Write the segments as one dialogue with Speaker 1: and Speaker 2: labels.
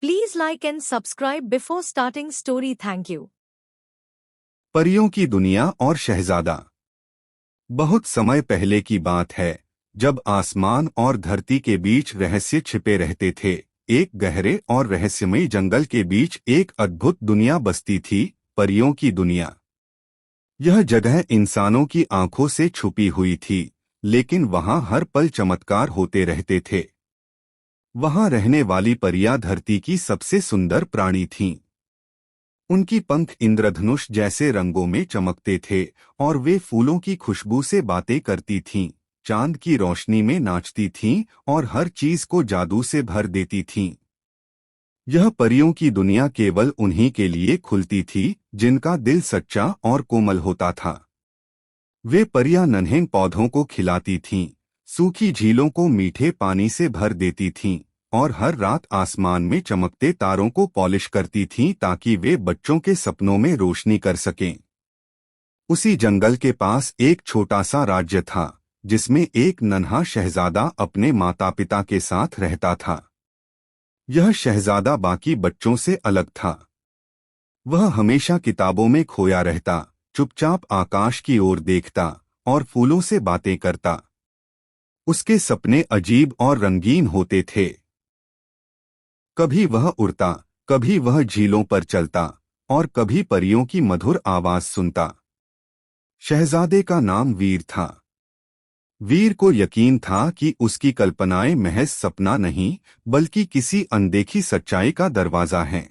Speaker 1: Please like and subscribe before starting story. Thank you.
Speaker 2: परियों की दुनिया और शहजादा। बहुत समय पहले की बात है, जब आसमान और धरती के बीच रहस्य छिपे रहते थे। एक गहरे और रहस्यमयी जंगल के बीच एक अद्भुत दुनिया बसती थी, परियों की दुनिया। यह जगह इंसानों की आंखों से छुपी हुई थी, लेकिन वहां हर पल चमत्कार होते रहते थे। वहां रहने वाली परियां धरती की सबसे सुंदर प्राणी थीं। उनकी पंख इंद्रधनुष जैसे रंगों में चमकते थे और वे फूलों की खुशबू से बातें करती थीं, चांद की रोशनी में नाचती थीं और हर चीज को जादू से भर देती थीं। यह परियों की दुनिया केवल उन्हीं के लिए खुलती थी जिनका दिल सच्चा और कोमल होता था। वे परियां नन्हे पौधों को खिलाती थीं, सूखी झीलों को मीठे पानी से भर देती थीं और हर रात आसमान में चमकते तारों को पॉलिश करती थीं ताकि वे बच्चों के सपनों में रोशनी कर सकें। उसी जंगल के पास एक छोटा सा राज्य था, जिसमें एक नन्हा शहजादा अपने माता पिता के साथ रहता था। यह शहजादा बाकी बच्चों से अलग था। वह हमेशा किताबों में खोया रहता, चुपचाप आकाश की ओर देखता और फूलों से बातें करता। उसके सपने अजीब और रंगीन होते थे। कभी वह उड़ता, कभी वह झीलों पर चलता और कभी परियों की मधुर आवाज सुनता। शहजादे का नाम वीर था। वीर को यकीन था कि उसकी कल्पनाएं महज सपना नहीं, बल्कि किसी अनदेखी सच्चाई का दरवाजा है।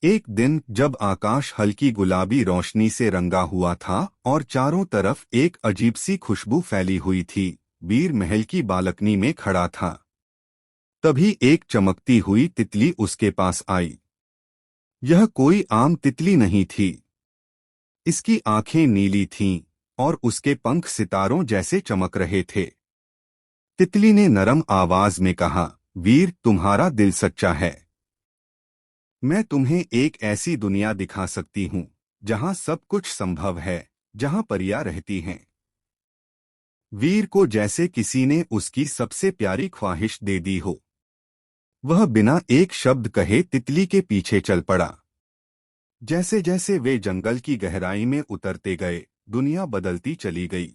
Speaker 2: एक दिन जब आकाश हल्की गुलाबी रोशनी से रंगा हुआ था और चारों तरफ एक अजीब सी खुशबू फैली हुई थी, वीर महल की बालकनी में खड़ा था। तभी एक चमकती हुई तितली उसके पास आई। यह कोई आम तितली नहीं थी। इसकी आंखें नीली थीं और उसके पंख सितारों जैसे चमक रहे थे। तितली ने नरम आवाज में कहा, वीर, तुम्हारा दिल सच्चा है। मैं तुम्हें एक ऐसी दुनिया दिखा सकती हूँ जहाँ सब कुछ संभव है, जहाँ परियां रहती हैं। वीर को जैसे किसी ने उसकी सबसे प्यारी ख्वाहिश दे दी हो। वह बिना एक शब्द कहे तितली के पीछे चल पड़ा। जैसे जैसे वे जंगल की गहराई में उतरते गए, दुनिया बदलती चली गई।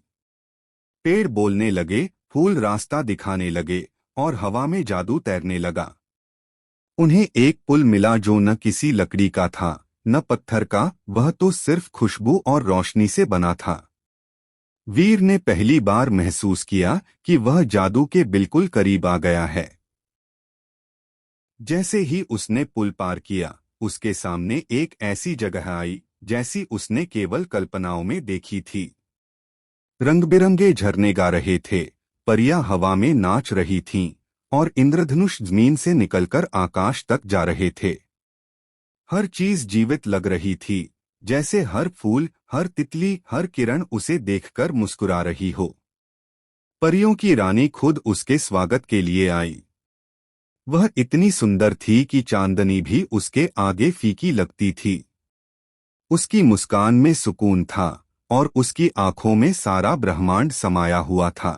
Speaker 2: पेड़ बोलने लगे, फूल रास्ता दिखाने लगे और हवा में जादू तैरने लगा। उन्हें एक पुल मिला जो न किसी लकड़ी का था, न पत्थर का, वह तो सिर्फ खुशबू और रोशनी से बना था। वीर ने पहली बार महसूस किया कि वह जादू के बिल्कुल करीब आ गया है। जैसे ही उसने पुल पार किया, उसके सामने एक ऐसी जगह आई जैसी उसने केवल कल्पनाओं में देखी थी। रंग बिरंगे झरने गा रहे थे, परियां हवा में नाच रही थीं और इंद्रधनुष जमीन से निकलकर आकाश तक जा रहे थे। हर चीज जीवित लग रही थी, जैसे हर फूल, हर तितली, हर किरण उसे देखकर मुस्कुरा रही हो। परियों की रानी खुद उसके स्वागत के लिए आई। वह इतनी सुंदर थी कि चांदनी भी उसके आगे फीकी लगती थी। उसकी मुस्कान में सुकून था और उसकी आंखों में सारा ब्रह्मांड समाया हुआ था।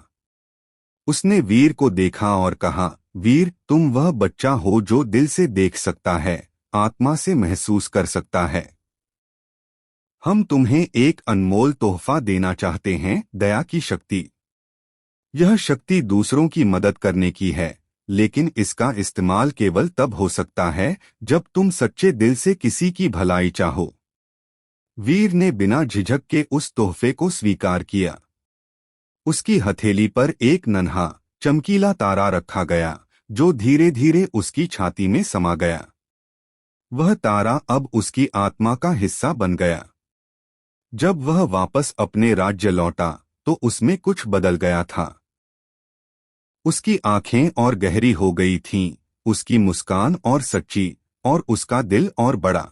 Speaker 2: उसने वीर को देखा और कहा, वीर, तुम वह बच्चा हो जो दिल से देख सकता है, आत्मा से महसूस कर सकता है। हम तुम्हें एक अनमोल तोहफा देना चाहते हैं, दया की शक्ति। यह शक्ति दूसरों की मदद करने की है, लेकिन इसका इस्तेमाल केवल तब हो सकता है जब तुम सच्चे दिल से किसी की भलाई चाहो। वीर ने बिना झिझक के उस तोहफे को स्वीकार किया। उसकी हथेली पर एक नन्हा, चमकीला तारा रखा गया, जो धीरे धीरे उसकी छाती में समा गया। वह तारा अब उसकी आत्मा का हिस्सा बन गया। जब वह वापस अपने राज्य लौटा, तो उसमें कुछ बदल गया था। उसकी आंखें और गहरी हो गई थीं, उसकी मुस्कान और सच्ची, और उसका दिल और बड़ा।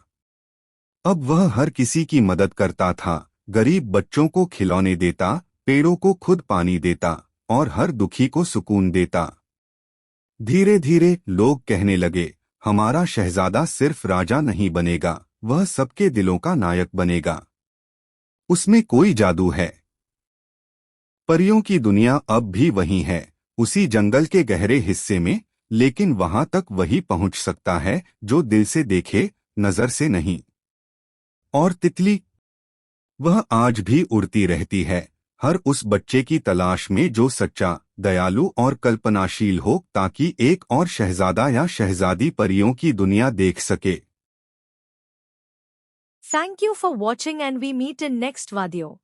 Speaker 2: अब वह हर किसी की मदद करता था, गरीब बच्चों को खिलौने देता, पेड़ों को खुद पानी देता और हर दुखी को सुकून देता। धीरे धीरे लोग कहने लगे, हमारा शहजादा सिर्फ राजा नहीं बनेगा, वह सबके दिलों का नायक बनेगा। उसमें कोई जादू है। परियों की दुनिया अब भी वही है, उसी जंगल के गहरे हिस्से में, लेकिन वहां तक वही पहुंच सकता है जो दिल से देखे, नजर से नहीं। और तितली, वह आज भी उड़ती रहती है, हर उस बच्चे की तलाश में जो सच्चा, दयालु और कल्पनाशील हो, ताकि एक और शहजादा या शहजादी परियों की दुनिया देख सके।
Speaker 1: Thank you for watching and we meet in next video.